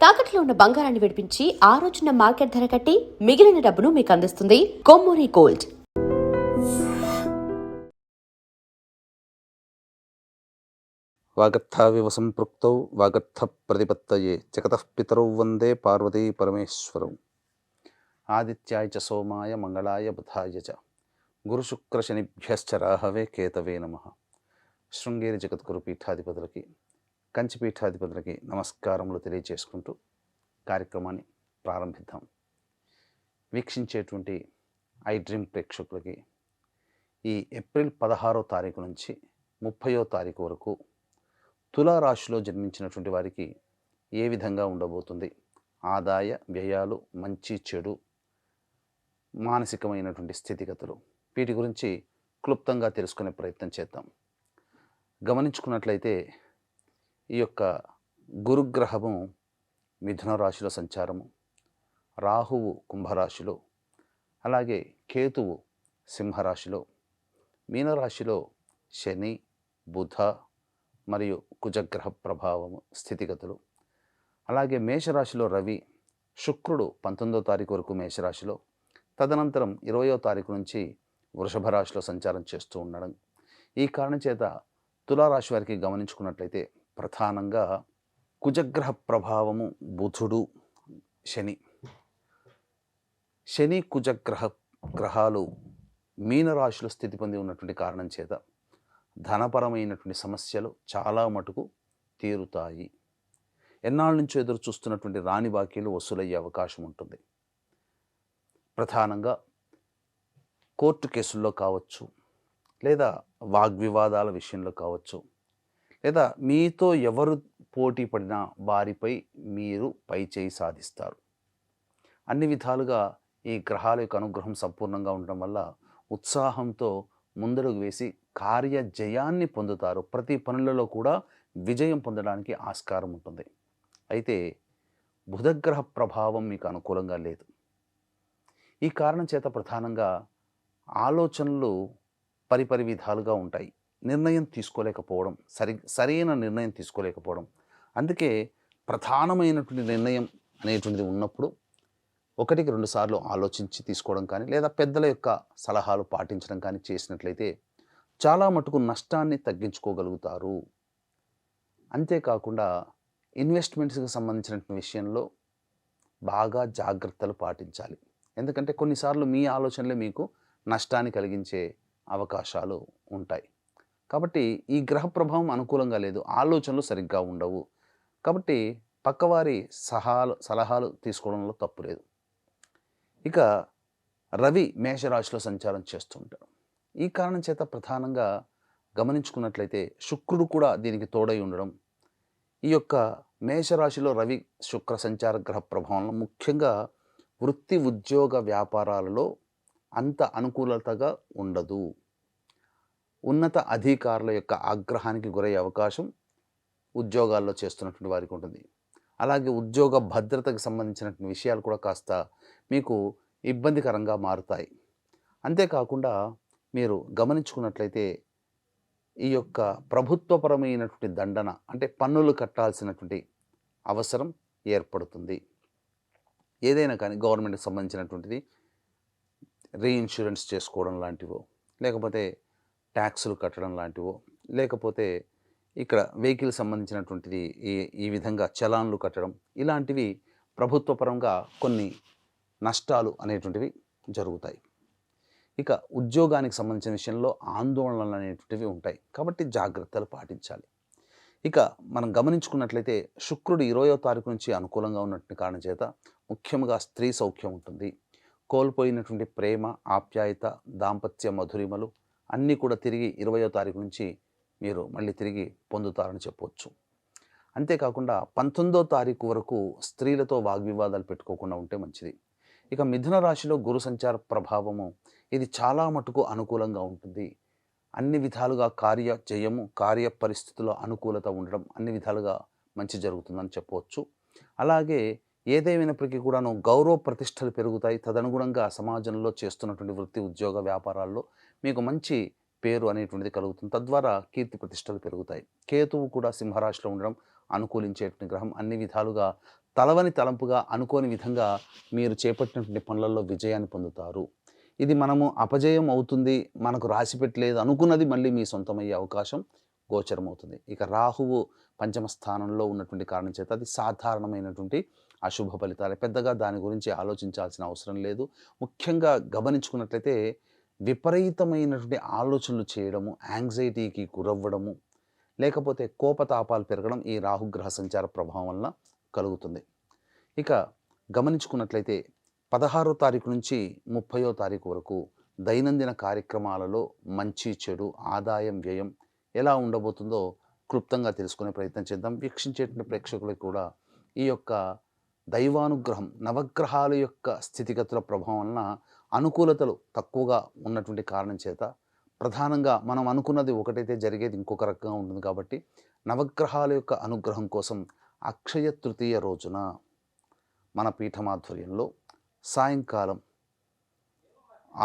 తాకట్లో ఉన్న బంగారాన్ని విడిపించి ఆ రోజున మార్కెట్ ధర కట్టి మిగిలిన డబ్బును మీకు అందిస్తుంది కొమ్మూరి గోల్డ్. వాగర్థావివ సంపృక్తౌ వాగర్థ ప్రతిపత్తయే జగతః పితరౌ వందే పార్వతీ పరమేశ్వరౌ. ఆదిత్యాయ చ సోమాయ మంగళాయ బుధాయ చ గురుశుక్రశనిభ్యశ్చ రాహవే కేతవే నమః. శృంగేరి జగద్గురు పీఠాధిపతులకి, కంచి పీఠాధిపతులకి నమస్కారములు తెలియజేసుకుంటూ కార్యక్రమాన్ని ప్రారంభిద్దాం. వీక్షించేటువంటి ఐ డ్రీమ్ ప్రేక్షకులకి ఈ ఏప్రిల్ 16వ తారీఖు నుంచి 30వ తారీఖు వరకు తులారాశిలో జన్మించినటువంటి వారికి ఏ విధంగా ఉండబోతుంది, ఆదాయ వ్యయాలు, మంచి చెడు, మానసికమైనటువంటి స్థితిగతులు, వీటి గురించి క్లుప్తంగా తెలుసుకునే ప్రయత్నం చేద్దాం. గమనించుకున్నట్లయితే ఈ యొక్క గురుగ్రహము మిథున రాశిలో సంచారము, రాహువు కుంభరాశిలో, అలాగే కేతువు సింహరాశిలో, మీనరాశిలో శని, బుధ మరియు కుజగ్రహ ప్రభావము స్థితిగతులు, అలాగే మేషరాశిలో రవి, శుక్రుడు 19వ తారీఖు వరకు మేషరాశిలో, తదనంతరం 20వ తారీఖు నుంచి వృషభ రాశిలో సంచారం చేస్తూ ఉండడం. ఈ కారణం చేత తులారాశి వారికి గమనించుకున్నట్లయితే ప్రధానంగా కుజగ్రహ ప్రభావము, బుధుడు, శని కుజగ్రహాలు మీనరాశిలో స్థితి పొంది ఉన్నటువంటి కారణం చేత ధనపరమైనటువంటి సమస్యలు చాలా మటుకు తీరుతాయి. ఎన్నాళ్ళ నుంచో ఎదురు చూస్తున్నటువంటి రాని బాకీలు వసూలయ్యే అవకాశం ఉంటుంది. ప్రధానంగా కోర్టు కేసుల్లో కావచ్చు, లేదా వాగ్వివాదాల విషయంలో కావచ్చు, లేదా మీతో ఎవరు పోటీ పడినా వారిపై మీరు పై చేయి సాధిస్తారు. అన్ని విధాలుగా ఈ గ్రహాల యొక్క అనుగ్రహం సంపూర్ణంగా ఉండడం వల్ల ఉత్సాహంతో ముందడుగు వేసి కార్యజయాన్ని పొందుతారు. ప్రతి పనులలో కూడా విజయం పొందడానికి ఆస్కారం ఉంటుంది. అయితే బుధగ్రహ ప్రభావం మీకు అనుకూలంగా లేదు. ఈ కారణం చేత ప్రధానంగా ఆలోచనలు పరిపరి విధాలుగా ఉంటాయి. నిర్ణయం తీసుకోలేకపోవడం, సరైన నిర్ణయం తీసుకోలేకపోవడం. అందుకే ప్రధానమైనటువంటి నిర్ణయం అనేటువంటిది ఉన్నప్పుడు 1-2 సార్లు ఆలోచించి తీసుకోవడం కానీ, లేదా పెద్దల యొక్క సలహాలు పాటించడం కానీ చేసినట్లయితే చాలా మటుకు నష్టాన్ని తగ్గించుకోగలుగుతారు. అంతేకాకుండా ఇన్వెస్ట్మెంట్స్కి సంబంధించిన విషయంలో బాగా జాగ్రత్తలు పాటించాలి. ఎందుకంటే కొన్నిసార్లు మీ ఆలోచనలే మీకు నష్టాన్ని కలిగించే అవకాశాలు ఉంటాయి. కాబట్టి ఈ గ్రహ ప్రభావం అనుకూలంగా లేదు, ఆలోచనలు సరిగ్గా ఉండవు. కాబట్టి పక్కవారి సలహాలు తీసుకోవడంలో తప్పు లేదు. ఇక రవి మేషరాశిలో సంచారం చేస్తూ ఉంటాడు. ఈ కారణం చేత ప్రధానంగా గమనించుకున్నట్లయితే శుక్రుడు కూడా దీనికి తోడై ఉండడం, ఈ యొక్క మేషరాశిలో రవి శుక్ర సంచార గ్రహ ప్రభావంలో ముఖ్యంగా వృత్తి, ఉద్యోగ, వ్యాపారాలలో అంత అనుకూలతగా ఉండదు. ఉన్నత అధికారుల యొక్క ఆగ్రహానికి గురయ్యే అవకాశం ఉద్యోగాల్లో చేస్తున్నటువంటి వారికి ఉంటుంది. అలాగే ఉద్యోగ భద్రతకు సంబంధించినటువంటి విషయాలు కూడా కాస్త మీకు ఇబ్బందికరంగా మారుతాయి. అంతేకాకుండా మీరు గమనించుకున్నట్లయితే ఈ యొక్క ప్రభుత్వపరమైనటువంటి దండన, అంటే పన్నులు కట్టాల్సినటువంటి అవసరం ఏర్పడుతుంది. ఏదైనా కానీ గవర్నమెంట్కి సంబంధించినటువంటిది రీఇన్సూరెన్స్ చేసుకోవడం లాంటివో, లేకపోతే ట్యాక్సులు కట్టడం లాంటివో, లేకపోతే ఇక్కడ వెహికల్ సంబంధించినటువంటిది ఈ విధంగా చలాన్లు కట్టడం, ఇలాంటివి ప్రభుత్వపరంగా కొన్ని నష్టాలు అనేటువంటివి జరుగుతాయి. ఇక ఉద్యోగానికి సంబంధించిన విషయంలో ఆందోళనలు అనేటువంటివి ఉంటాయి. కాబట్టి జాగ్రత్తలు పాటించాలి. ఇక మనం గమనించుకున్నట్లయితే శుక్రుడు 20వ తారీఖు నుంచి అనుకూలంగా ఉన్నటువంటి కారణం చేత ముఖ్యంగా స్త్రీ సౌఖ్యం ఉంటుంది. కోల్పోయినటువంటి ప్రేమ, ఆప్యాయత, దాంపత్య మధురిమలు అన్నీ కూడా తిరిగి 20వ తారీఖు నుంచి మీరు మళ్ళీ తిరిగి పొందుతారని చెప్పవచ్చు. అంతేకాకుండా 19వ తారీఖు వరకు స్త్రీలతో వాగ్వివాదాలు పెట్టుకోకుండా ఉంటే మంచిది. ఇక మిథున రాశిలో గురు సంచార ప్రభావము ఇది చాలా మటుకు అనుకూలంగా ఉంటుంది. అన్ని విధాలుగా కార్య జయము, కార్య పరిస్థితుల్లో అనుకూలత ఉండడం, అన్ని విధాలుగా మంచి జరుగుతుందని చెప్పవచ్చు. అలాగే ఏదేమైనప్పటికీ కూడాను గౌరవ ప్రతిష్టలు పెరుగుతాయి. తదనుగుణంగా సమాజంలో చేస్తున్నటువంటి వృత్తి, ఉద్యోగ, వ్యాపారాల్లో మీకు మంచి పేరు అనేటువంటిది కలుగుతుంది. తద్వారా కీర్తి ప్రతిష్టలు పెరుగుతాయి. కేతువు కూడా సింహరాశిలో ఉండడం అనుకూలించేటువంటి గ్రహం. అన్ని విధాలుగా తలవని తలంపుగా అనుకోని విధంగా మీరు చేపట్టినటువంటి పనులలో విజయాన్ని పొందుతారు. ఇది మనము అపజయం అవుతుంది, మనకు రాసిపెట్టలేదు అనుకున్నది మళ్ళీ మీ సొంతమయ్యే అవకాశం గోచరమవుతుంది. ఇక రాహువు పంచమ స్థానంలో ఉన్నటువంటి కారణం చేత అది సాధారణమైనటువంటి అశుభ ఫలితాలే. పెద్దగా దాని గురించి ఆలోచించాల్సిన అవసరం లేదు. ముఖ్యంగా గమనించుకున్నట్లయితే విపరీతమైనటువంటి ఆలోచనలు చేయడము, యాంగ్జైటీకి గురవ్వడము, లేకపోతే కోపతాపాలు పెరగడం ఈ రాహుగ్రహ సంచార ప్రభావం వలన కలుగుతుంది. ఇక గమనించుకున్నట్లయితే 16వ తారీఖు నుంచి 30వ తారీఖు వరకు దైనందిన కార్యక్రమాలలో మంచి చెడు ఆదాయం వ్యయం ఎలా ఉండబోతుందో క్లుప్తంగా తెలుసుకునే ప్రయత్నం చేద్దాం. వీక్షించేటువంటి ప్రేక్షకులకు కూడా ఈ యొక్క దైవానుగ్రహం నవగ్రహాల యొక్క స్థితిగతుల ప్రభావం వలన అనుకూలతలు తక్కువగా ఉన్నటువంటి కారణం చేత ప్రధానంగా మనం అనుకున్నది ఒకటైతే జరిగేది ఇంకొక రకంగా ఉంటుంది. కాబట్టి నవగ్రహాల యొక్క అనుగ్రహం కోసం అక్షయ తృతీయ రోజున మన పీఠమాధ్వర్యంలో సాయంకాలం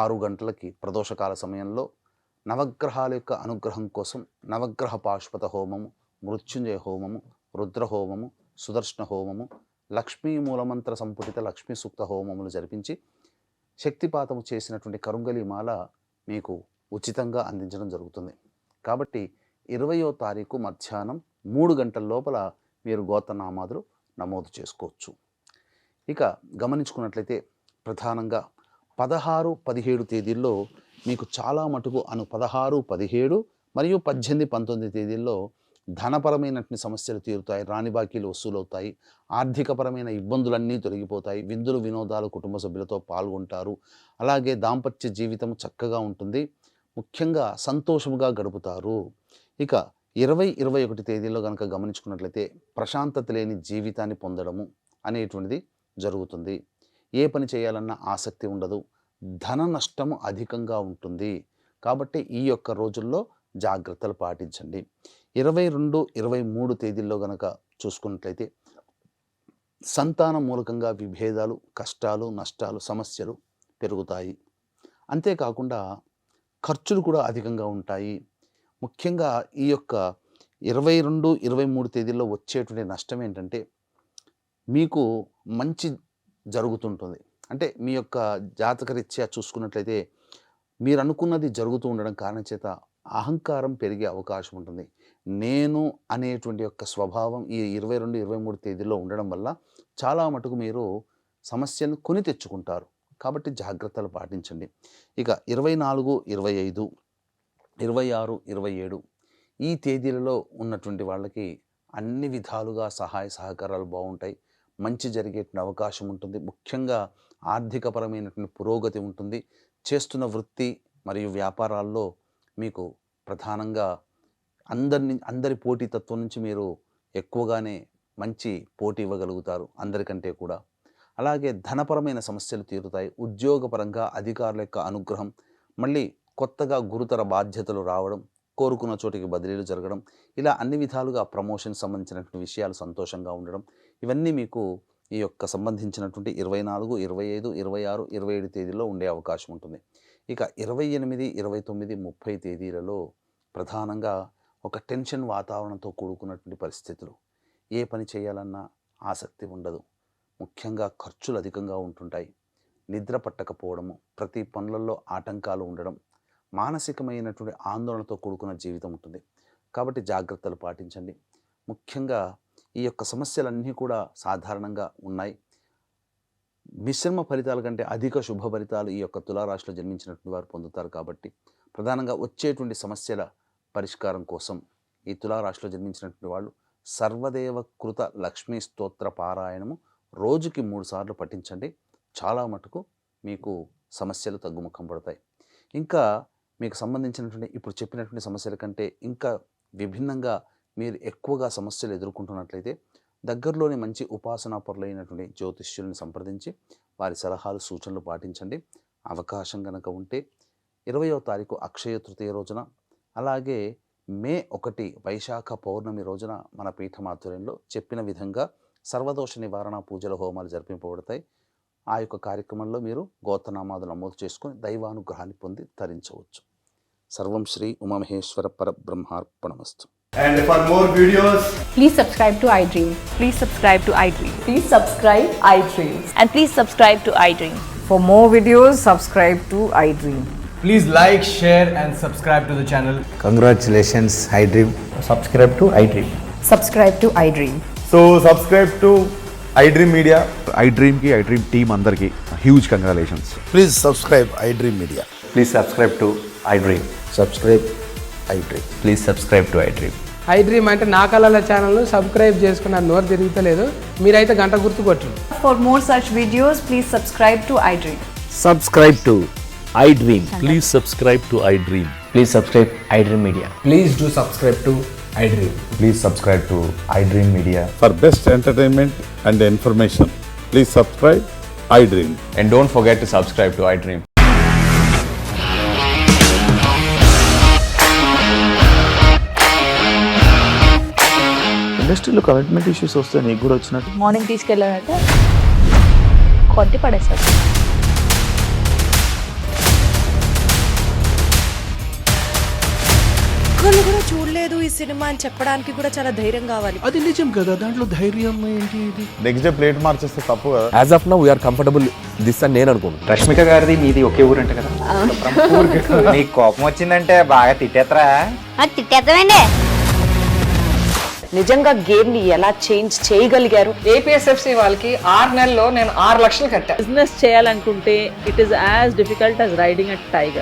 6 గంటలకి ప్రదోషకాల సమయంలో నవగ్రహాల యొక్క అనుగ్రహం కోసం నవగ్రహ పాశుపత హోమము, మృత్యుంజయ హోమము, రుద్ర హోమము, సుదర్శన హోమము, లక్ష్మీ మూలమంత్ర సంపుటిత లక్ష్మీ సూక్త హోమములు జరిపించి శక్తిపాతము చేసినటువంటి కరుంగలి మాల మీకు ఉచితంగా అందించడం జరుగుతుంది. కాబట్టి 20వ తారీఖు మధ్యాహ్నం 3 గంటల లోపల మీరు గోత్రనామాదులు నమోదు చేసుకోవచ్చు. ఇక గమనించుకున్నట్లయితే ప్రధానంగా 16, 17 తేదీల్లో మీకు చాలా మటుకు 16, 17 మరియు 18, 19 తేదీల్లో ధనపరమైనటువంటి సమస్యలు తీరుతాయి, రాని బాకీలు వసూలవుతాయి, ఆర్థికపరమైన ఇబ్బందులన్నీ తొలగిపోతాయి, విందులు వినోదాలు కుటుంబ సభ్యులతో పాల్గొంటారు. అలాగే దాంపత్య జీవితం చక్కగా ఉంటుంది, ముఖ్యంగా సంతోషముగా గడుపుతారు. ఇక 20, 21 తేదీల్లో కనుక గమనించుకున్నట్లయితే ప్రశాంతత లేని జీవితాన్ని పొందడము అనేటువంటిది జరుగుతుంది. ఏ పని చేయాలన్నా ఆసక్తి ఉండదు, ధన నష్టము అధికంగా ఉంటుంది. కాబట్టి ఈ యొక్క రోజుల్లో జాగ్రత్తలు పాటించండి. 22, 23 తేదీల్లో కనుక చూసుకున్నట్లయితే సంతానం మూలకంగా విభేదాలు, కష్టాలు, నష్టాలు, సమస్యలు పెరుగుతాయి. అంతేకాకుండా ఖర్చులు కూడా అధికంగా ఉంటాయి. ముఖ్యంగా ఈ యొక్క 22, 23 తేదీల్లో వచ్చేటువంటి నష్టం ఏంటంటే మీకు మంచి జరుగుతుంటుంది. అంటే మీ యొక్క జాతకరీత్యా చూసుకున్నట్లయితే మీరు అనుకున్నది జరుగుతూ ఉండడం కారణం చేత అహంకారం పెరిగే అవకాశం ఉంటుంది. నేను అనేటువంటి యొక్క స్వభావం ఈ 22, 23 తేదీల్లో ఉండడం వల్ల చాలా మటుకు మీరు సమస్యను కొని తెచ్చుకుంటారు. కాబట్టి జాగ్రత్తలు పాటించండి. ఇక 24, 25, 26, 27 ఈ తేదీలలో ఉన్నటువంటి వాళ్ళకి అన్ని విధాలుగా సహాయ సహకారాలు బాగుంటాయి. మంచి జరిగేటువంటి అవకాశం ఉంటుంది. ముఖ్యంగా ఆర్థికపరమైనటువంటి పురోగతి ఉంటుంది. చేస్తున్న వృత్తి మరియు వ్యాపారాల్లో మీకు ప్రధానంగా అందరి పోటీతత్వం నుంచి మీరు ఎక్కువగానే మంచి పోటీ ఇవ్వగలుగుతారు అందరికంటే కూడా. అలాగే ధనపరమైన సమస్యలు తీరుతాయి. ఉద్యోగపరంగా అధికారుల యొక్క అనుగ్రహం, మళ్ళీ కొత్తగా గురుతర బాధ్యతలు రావడం, కోరుకున్న చోటికి బదిలీలు జరగడం, ఇలా అన్ని విధాలుగా ప్రమోషన్ సంబంధించినటువంటి విషయాలు సంతోషంగా ఉండడం, ఇవన్నీ మీకు ఈ యొక్క సంబంధించినటువంటి 24, 25, 26, 27 తేదీల్లో ఉండే అవకాశం ఉంటుంది. ఇక 28, 29, 30 తేదీలలో ప్రధానంగా ఒక టెన్షన్ వాతావరణంతో కూడుకున్నటువంటి పరిస్థితులు. ఏ పని చేయాలన్నా ఆసక్తి ఉండదు. ముఖ్యంగా ఖర్చులు అధికంగా ఉంటుంటాయి. నిద్ర పట్టకపోవడము, ప్రతి పనులలో ఆటంకాలు ఉండడం, మానసికమైనటువంటి ఆందోళనతో కూడుకున్న జీవితం ఉంటుంది. కాబట్టి జాగ్రత్తలు పాటించండి. ముఖ్యంగా ఈ యొక్క సమస్యలన్నీ కూడా సాధారణంగా ఉన్నాయి. మిశ్రమ ఫలితాల కంటే అధిక శుభ ఫలితాలు ఈ యొక్క తులారాశిలో జన్మించినటువంటి వారు పొందుతారు. కాబట్టి ప్రధానంగా వచ్చేటువంటి సమస్యల పరిష్కారం కోసం ఈ తులారాశిలో జన్మించినటువంటి వాళ్ళు సర్వదేవ కృత లక్ష్మీ స్తోత్ర పారాయణము రోజుకి 3 సార్లు పఠించండి. చాలా మటుకు మీకు సమస్యలు తగ్గుముఖం పడతాయి. ఇంకా మీకు సంబంధించినటువంటి ఇప్పుడు చెప్పినటువంటి సమస్యల కంటే ఇంకా విభిన్నంగా మీరు ఎక్కువగా సమస్యలు ఎదుర్కొంటున్నట్లయితే దగ్గరలోని మంచి ఉపాసనా పరులైనటువంటి జ్యోతిష్యులను సంప్రదించి వారి సలహాలు సూచనలు పాటించండి. అవకాశం కనుక ఉంటే 20వ తారీఖు అక్షయ తృతీయ రోజున, అలాగే మే 1 వైశాఖ పౌర్ణమి రోజున మన పీఠమాధ్వర్యంలో చెప్పిన విధంగా సర్వదోష నివారణ పూజల హోమాలు జరిపింపబడతాయి. ఆ యొక్క కార్యక్రమంలో మీరు గోత్రనామాలు నమోదు చేసుకొని దైవానుగ్రహాన్ని పొంది తరించవచ్చు. సర్వం శ్రీ ఉమామహేశ్వర పరబ్రహ్మార్పణమస్తు. And for more videos, Please subscribe to iDream. Please subscribe to iDream. Please subscribe iDreams. And please subscribe to iDream. For more videos, subscribe to iDream. please like, share, and subscribe to the channel. Congratulations, iDream. subscribe to iDream. Subscribe to iDream. So subscribe to iDream Media. iDream team అందరికి huge congratulations. Please subscribe iDream Media. Please subscribe to iDream. Subscribe iDream. Please subscribe to iDream. iDream అంటే నా కళల ఛానల్ను subscribe చేసుకున్న నోరు తిరుగుతలేదు, మీరైతే గంట గుర్తు కొట్టండి. For more such videos, please subscribe to iDream. Subscribe to iDream. Please subscribe to iDream. Please subscribe iDream Media. Please do subscribe to iDream. Please subscribe to iDream Media. For best entertainment and information, please subscribe iDream. And don't forget to subscribe to iDream. ఇండస్ట్రీలో commitment issues వస్తే నీకు కూడా వచ్చినట్టు morning తీసుకెళ్ళారంటే కొట్టి పడేస్తారు. ఒక్కళ్ళు కూడా చూడలేదు ఈ సినిమా అని చెప్పడానికి కూడా చాలా ధైర్యం కావాలి. అది నిజం కదా, దాంట్లో ధైర్యం ఏంటి? ఇది నెక్స్ట్ డే ప్లేట్ మార్చేస్తే తప్పు కదా. As of now, we are comfortable this అని నేను అనుకుంటున్నాను. రష్మిక గారిది మీది ఒకే ఊరు అంట కదా. నీకు కోపం వచ్చిందంటే బాగా తిట్టేత్తరా? తిట్టేద్దామండి. నిజంగా గేమ్ ని ఎలా చేంజ్ చేయగలిగారు? ఏపీఎస్ఎఫ్సి వాళ్ళకి 6 నెలల్లో నేను 6 లక్షలు కట్టా. బిజినెస్ చేయాలనుకుంటే it is as difficult as riding a tiger.